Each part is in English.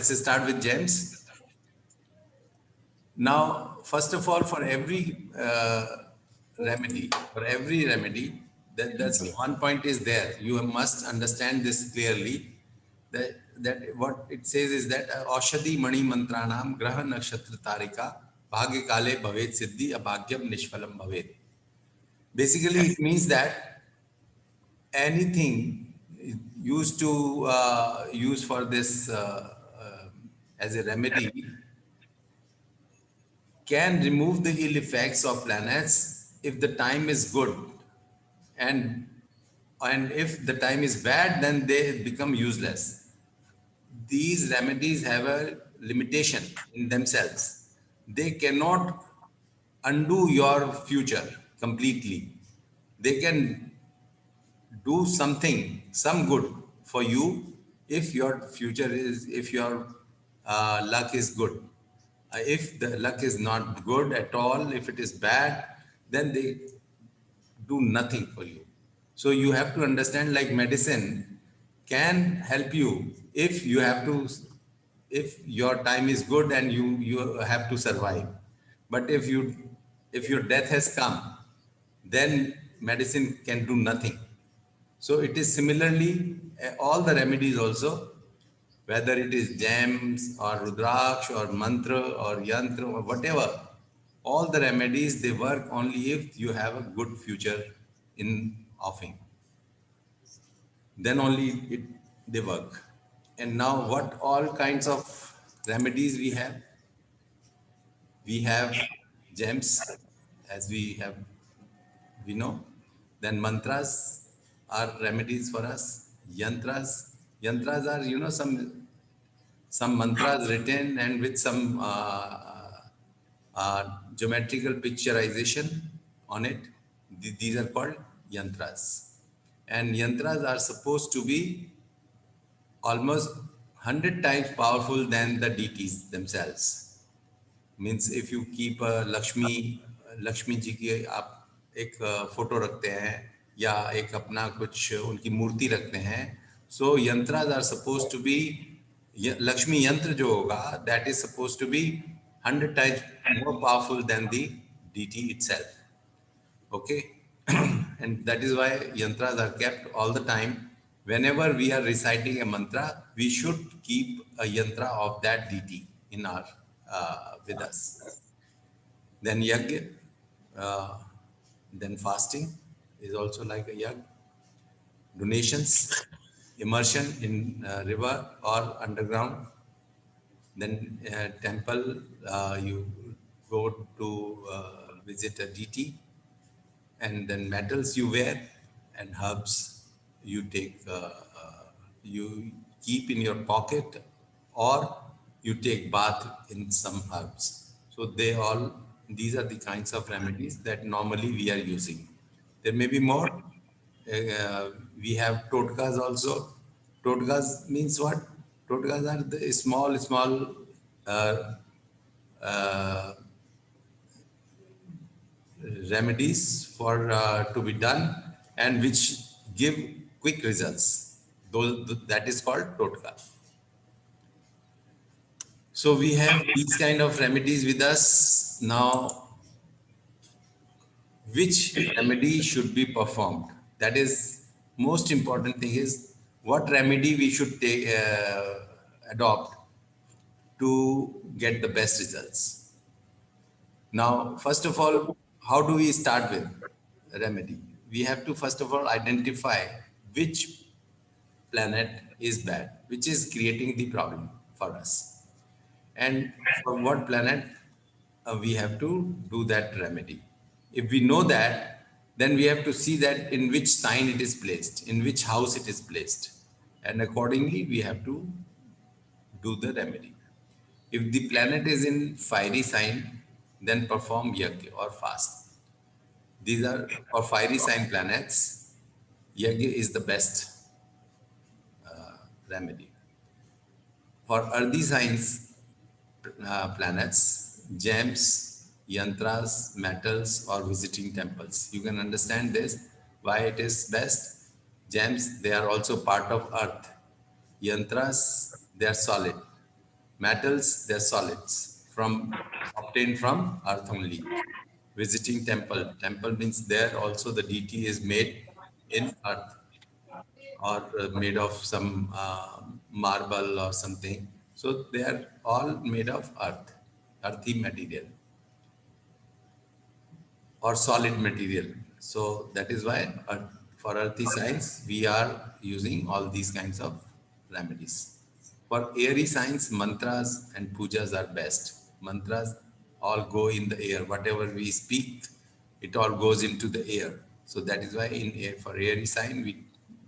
let's start with gems. Now, first of all, for every remedy, that's one point is there. You must understand this clearly. That what it says is that Aushadhi Mani Mantranam Graha Nakshatra Tarika Bhagya Kale Bhavet Siddhi Abhagyam Nishphalam Bhavet. Basically, it means that anything used to use for this as a remedy can remove the ill effects of planets if the time is good, and if the time is bad, then they become useless. These remedies have a limitation in themselves. They cannot undo your future completely. They can do something, some good for you if your future is, if your luck is good. If the luck is not good at all, if it is bad, then they do nothing for you. So you have to understand, like medicine can help you if you have to, if your time is good and you have to survive. But if your death has come, then medicine can do nothing. So it is similarly all the remedies also, whether it is gems or rudraksh or mantra or yantra or whatever, all the remedies, they work only if you have a good future in offing. Then only they work. And now what all kinds of remedies we have? We have gems, as we know. Then mantras are remedies for us. Yantras are, some mantras written and with some geometrical picturization on it. These are called yantras. And yantras are supposed to be almost 100 times powerful than the deities themselves. Means if you keep Lakshmi ji की आप एक photo रखते हैं या एक अपना कुछ उनकी मूर्ति रखते हैं, so yantras are supposed to be, Lakshmi yantra जो होगा that is supposed to be 100 times more powerful than the deity itself. Okay, and that is why yantras are kept all the time. Whenever we are reciting a mantra, we should keep a yantra of that deity in our with us. Then yajna, then fasting is also like a yajna. Donations, immersion in river or underground. Then temple, you go to visit a deity. And then metals you wear, and herbs you take, you keep in your pocket, or you take bath in some herbs. So these are the kinds of remedies that normally we are using. There may be more. We have totkas also. Totkas means what? Totkas are the small uh, uh, remedies for to be done and which give quick results. That is called totka. So we have these kind of remedies with us. Now, which remedy should be performed? That is most important thing, is what remedy we should take, adopt to get the best results. Now, first of all, how do we start with a remedy? We have to first of all identify which planet is bad, which is creating the problem for us. And for what planet we have to do that remedy. If we know that, then we have to see that in which sign it is placed, in which house it is placed. And accordingly, we have to do the remedy. If the planet is in fiery sign, then perform yajna or fast. These are for fiery sign planets. Yajna is the best remedy. For earthy signs planets, gems, yantras, metals, or visiting temples. You can understand this, why it is best. Gems, they are also part of earth. Yantras, they are solid. Metals, they're solids from obtained from earth only. Visiting temple. Temple means there also the deity is made in earth or made of some marble or something. So they are all made of earth, earthy material or solid material. So that is why for earthy signs, we are using all these kinds of remedies. For airy signs, mantras and pujas are best. Mantras all go in the air. Whatever we speak, it all goes into the air. So that is why in air, for airy sign, we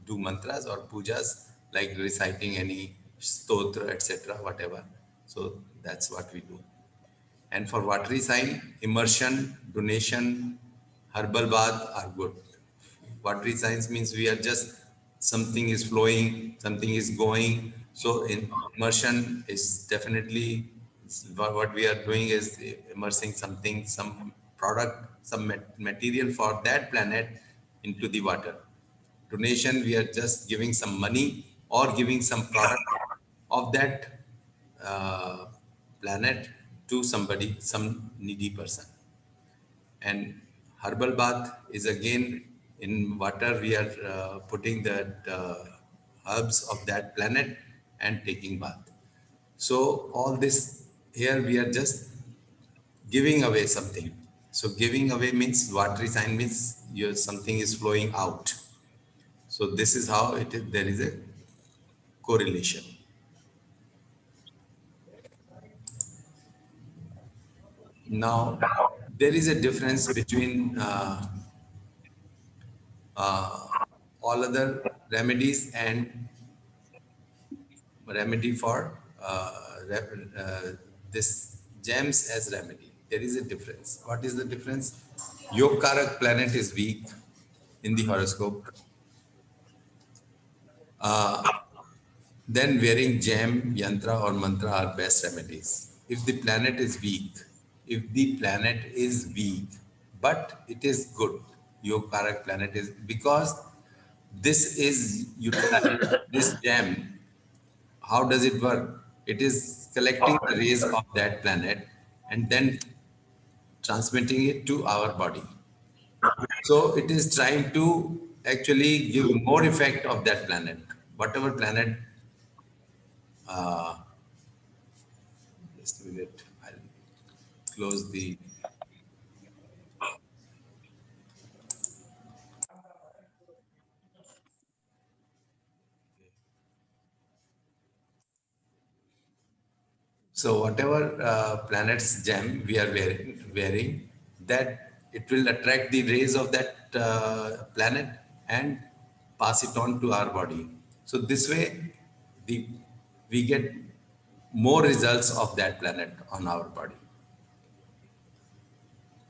do mantras or pujas like reciting any stotra, etc., whatever. So that's what we do. And for watery sign, immersion, donation, herbal bath are good. Watery signs means we are just something is flowing, something is going. So in immersion is definitely what we are doing is immersing something, some product, some material for that planet into the water. Donation, we are just giving some money or giving some product of that uh, planet to somebody, some needy person. And herbal bath is again in water, we are putting that herbs of that planet and taking bath. So, all this here we are just giving away something. So, giving away means watery sign means something is flowing out. So, this is how it is, there is a correlation. Now, there is a difference between all other remedies and remedy for this gems as remedy. There is a difference. What is the difference? Yogkarak planet is weak in the horoscope. Then wearing gem, yantra or mantra are best remedies. If the planet is weak, if the planet is weak, but it is good, Yogkarak planet is because this is utilized, this gem, how does it work? It is collecting the rays of that planet and then transmitting it to our body. So it is trying to actually give more effect of that planet. Whatever planet, just a minute, I'll close the. So whatever planet's gem we are wearing, that it will attract the rays of that planet and pass it on to our body. So this way, the we get more results of that planet on our body.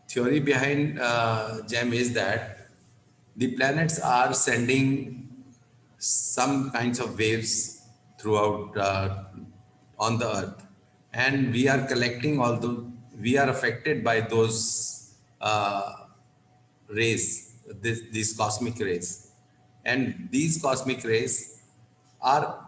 Theory behind gem is that the planets are sending some kinds of waves throughout on the earth, and we are collecting, although we are affected by those rays, these cosmic rays, and these cosmic rays are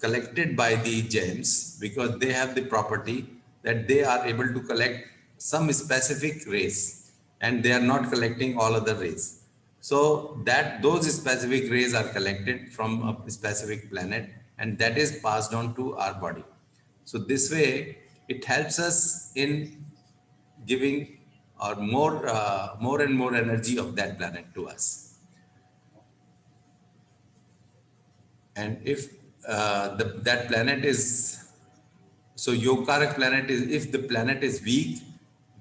collected by the gems because they have the property that they are able to collect some specific rays and they are not collecting all other rays. So that those specific rays are collected from a specific planet and that is passed on to our body. So this way it helps us in giving or more and more energy of that planet to us. And if that planet is, so Yogkarak planet is, if the planet is weak,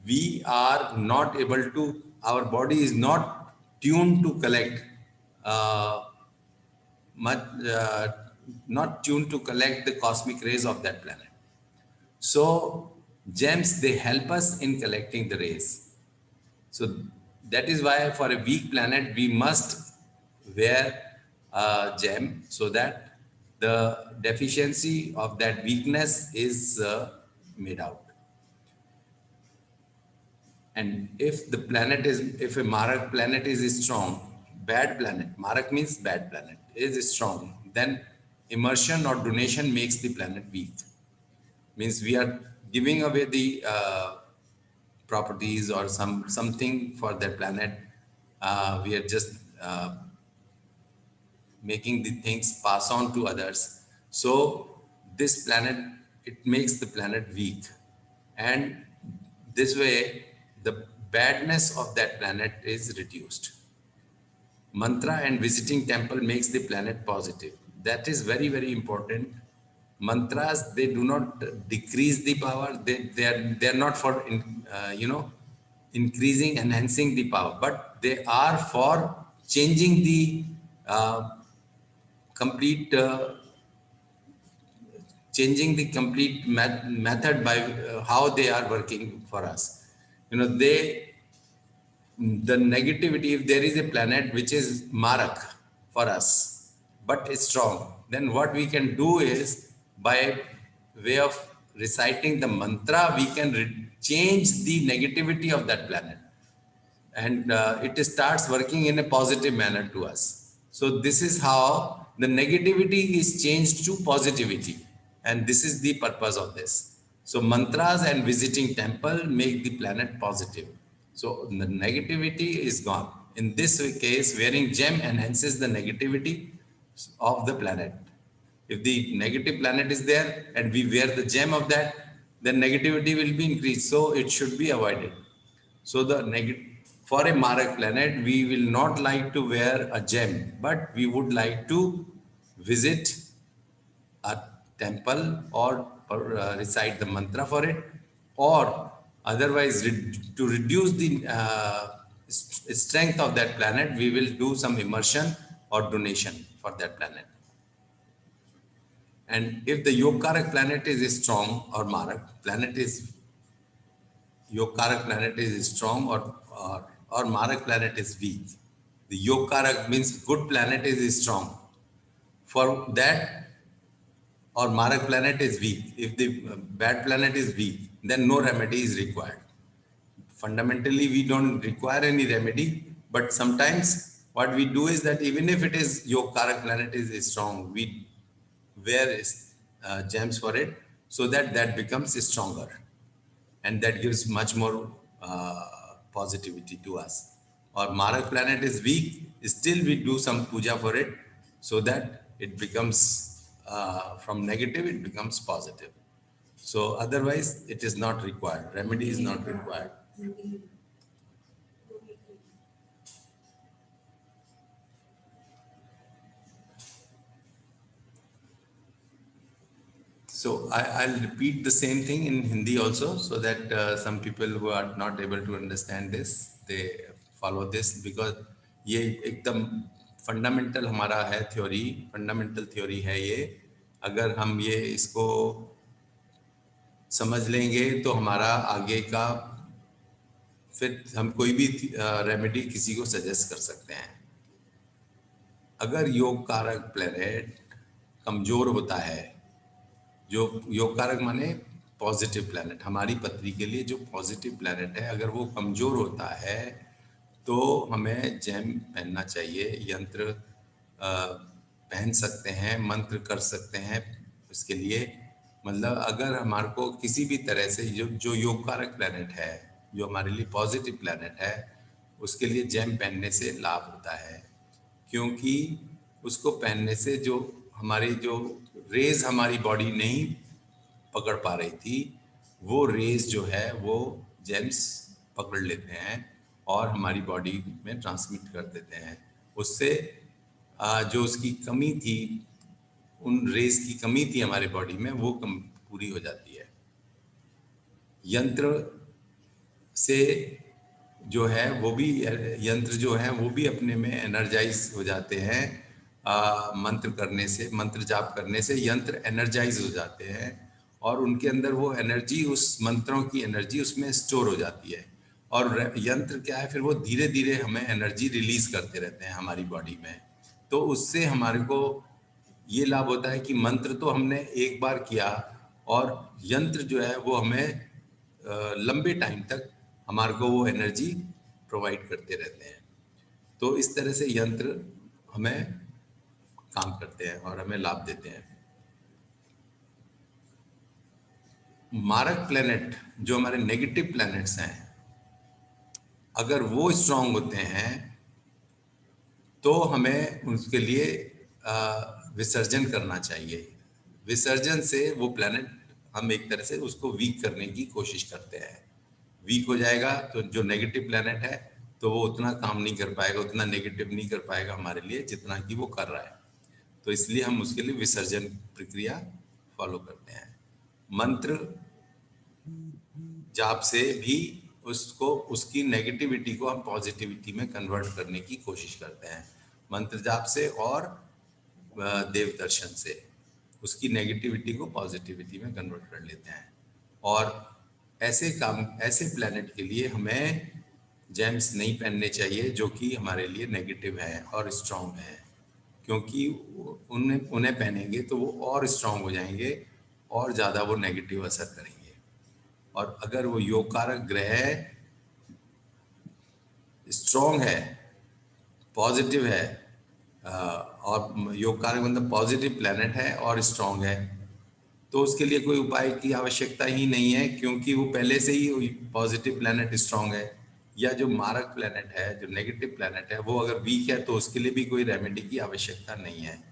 we are not able to, our body is not tuned to collect uh, much, not tuned to collect the cosmic rays of that planet. So gems, they help us in collecting the rays. So that is why for a weak planet, we must wear a gem so that the deficiency of that weakness is made out. And if the planet is, if a Marak planet is strong, bad planet, Marak means bad planet, is strong, then immersion or donation makes the planet weak. Means we are giving away the properties or something for that planet. We are just making the things pass on to others. So this planet, it makes the planet weak, and this way the badness of that planet is reduced. Mantra and visiting temple makes the planet positive. That is very, very important. Mantras, they do not decrease the power. They are not for increasing, enhancing the power, but they are for changing the uh, complete changing the complete method by how they are working for us. They, the negativity, if there is a planet which is marak for us but is strong, then what we can do is, by way of reciting the mantra, we can change the negativity of that planet, and it starts working in a positive manner to us. So this is how the negativity is changed to positivity, and this is the purpose of this. So mantras and visiting temple make the planet positive. So the negativity is gone. In this case, wearing gem enhances the negativity of the planet. If the negative planet is there and we wear the gem of that, then negativity will be increased. So it should be avoided. So the negative, for a Marak planet, we will not like to wear a gem, but we would like to visit a temple or recite the mantra for it, or otherwise to reduce the strength of that planet, we will do some immersion or donation for that planet. And if the Yogkarak planet is strong, or Marak planet is, Yogkarak planet is strong, or Marak planet is weak. The Yogkarak means good planet is strong. For that, or Marak planet is weak. If the bad planet is weak, then no remedy is required. Fundamentally, we don't require any remedy, but sometimes what we do is that even if it is Yogkarak planet is strong, we wear gems for it, so that that becomes stronger, and that gives much more positivity to us. Or Marak planet is weak, still we do some puja for it, so that it becomes from negative, it becomes positive. So otherwise, it is not required. Remedy is not required. So I'll repeat the same thing in Hindi also, so that some people who are not able to understand this, they follow this, because ये एकदम fundamental हमारा है theory, fundamental theory है ये. अगर हम ये इसको समझ लेंगे तो हमारा आगे का, फिर हम कोई भी रेमेडी किसी को सजेस्ट कर सकते हैं. अगर योग कारक प्लेनेट कमजोर होता है, जो योग कारक माने पॉजिटिव प्लैनेट, हमारी पृथ्वी के लिए जो पॉजिटिव प्लैनेट है, अगर वो कमज़ोर होता है तो हमें जैम पहनना चाहिए, यंत्र पहन सकते हैं, मंत्र कर सकते हैं उसके लिए. मतलब अगर हमारे को किसी भी तरह से जो योग कारक प्लैनेट है, जो हमारे लिए पॉजिटिव प्लैनेट है, उसके लिए जैम पहनने से लाभ होता है. क्योंकि उसको पहनने से जो हमारी जो रेज हमारी बॉडी नहीं पकड़ पा रही थी, वो रेज जो है वो जेम्स पकड़ लेते हैं और हमारी बॉडी में ट्रांसमिट कर देते हैं. उससे जो उसकी कमी थी, उन रेज की कमी थी हमारे बॉडी में, वो पूरी हो जाती है. यंत्र से जो है वो भी, यंत्र जो है वो भी अपने में एनर्जाइज हो जाते हैं. मंत्र करने से, मंत्र जाप करने से यंत्र एनर्जाइज हो जाते हैं, और उनके अंदर वो एनर्जी, उस मंत्रों की एनर्जी उसमें स्टोर हो जाती है. और यंत्र क्या है, फिर वो धीरे धीरे हमें एनर्जी रिलीज करते रहते हैं हमारी बॉडी में. तो उससे हमारे को ये लाभ होता है कि मंत्र तो हमने एक बार किया, और यंत्र जो है वो हमें लंबे टाइम तक हमारे को वो एनर्जी प्रोवाइड करते रहते हैं. तो इस तरह से यंत्र हमें काम करते हैं और हमें लाभ देते हैं। मारक प्लेनेट, जो हमारे नेगेटिव प्लैनेट्स हैं, अगर वो स्ट्रांग होते हैं तो हमें उसके लिए विसर्जन करना चाहिए। विसर्जन से वो प्लैनेट, हम एक तरह से उसको वीक करने की कोशिश करते हैं। वीक हो जाएगा तो जो नेगेटिव प्लैनेट है तो वो उतना काम नहीं कर पाएगा, उतना नेगेटिव नहीं कर पाएगा हमारे लिए जितना कि वो कर रहा है। तो इसलिए हम उसके लिए विसर्जन प्रक्रिया फॉलो करते हैं। मंत्र जाप से भी उसको, उसकी नेगेटिविटी को हम पॉजिटिविटी में कन्वर्ट करने की कोशिश करते हैं। मंत्र जाप से और देव दर्शन से उसकी नेगेटिविटी को पॉजिटिविटी में कन्वर्ट कर लेते हैं। और ऐसे काम, ऐसे प्लैनेट के लिए हमें जेम्स नहीं पहनने चाहिए जो कि हमारे लिए नेगेटिव है और स्ट्रांग है, क्योंकि उन्हें उन्हें पहनेंगे तो वो और स्ट्रांग हो जाएंगे और ज़्यादा वो नेगेटिव असर करेंगे। और अगर वो योग कारक ग्रह स्ट्रांग है, पॉजिटिव है, और योग कारक मतलब पॉजिटिव प्लैनेट है और स्ट्रांग है, तो उसके लिए कोई उपाय की आवश्यकता ही नहीं है, क्योंकि वो पहले से ही पॉजिटिव प्लैनेट स्ट्रांग है। या जो मारक प्लैनेट है, जो नेगेटिव प्लैनेट है, वो अगर वीक है तो उसके लिए भी कोई रेमेडी की आवश्यकता नहीं है।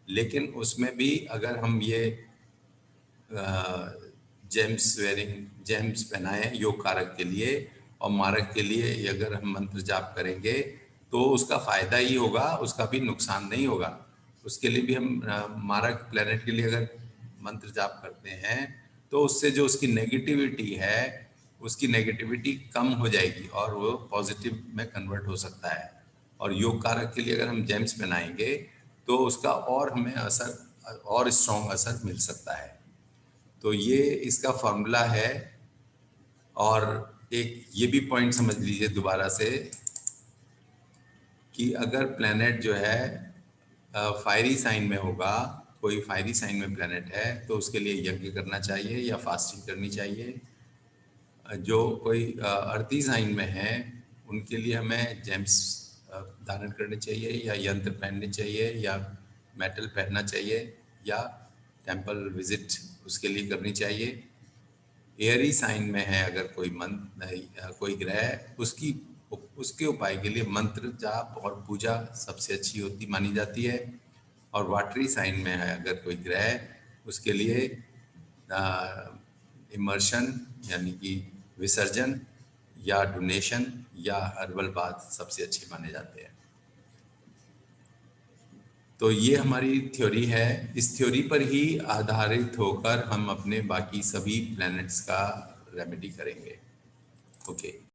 लेकिन उसमें भी अगर हम ये जेम्स पहनाएं योग कारक के लिए और मारक के लिए, अगर हम मंत्र जाप करेंगे तो उसका फायदा ही होगा, उसका भी नुकसान नहीं होगा। उसके लिए भी हम मारक प्लेनेट के लिए अगर मंत्र जाप करते हैं तो उससे जो उसकी नेगेटिविटी है, उसकी नेगेटिविटी कम हो जाएगी और वो पॉजिटिव में कन्वर्ट हो सकता है। और योग कारक के लिए अगर हम जेम्स पहनाएंगे तो उसका और हमें असर, और स्ट्रॉन्ग असर मिल सकता है। तो ये इसका फॉर्मूला है। और एक ये भी पॉइंट समझ लीजिए दोबारा से कि अगर प्लैनेट जो है फायरी साइन में होगा, कोई फायरी साइन में प्लैनेट है तो उसके लिए यज्ञ करना चाहिए या फास्टिंग करनी चाहिए। जो कोई अर्थी साइन में है उनके लिए हमें जेम्स धारण करने चाहिए या यंत्र पहनने चाहिए या मेटल पहनना चाहिए या टेंपल विजिट उसके लिए करनी चाहिए। एयरी साइन में है अगर कोई कोई ग्रह, उसकी उसके उपाय के लिए मंत्र जाप और पूजा सबसे अच्छी होती मानी जाती है। और वाटरी साइन में है अगर कोई ग्रह, उसके लिए इमर्शन यानी कि विसर्जन या डोनेशन या हर्बल बाथ सबसे अच्छे माने जाते हैं। तो ये हमारी थ्योरी है। इस थ्योरी पर ही आधारित होकर हम अपने बाकी सभी प्लैनेट्स का रेमेडी करेंगे। ओके।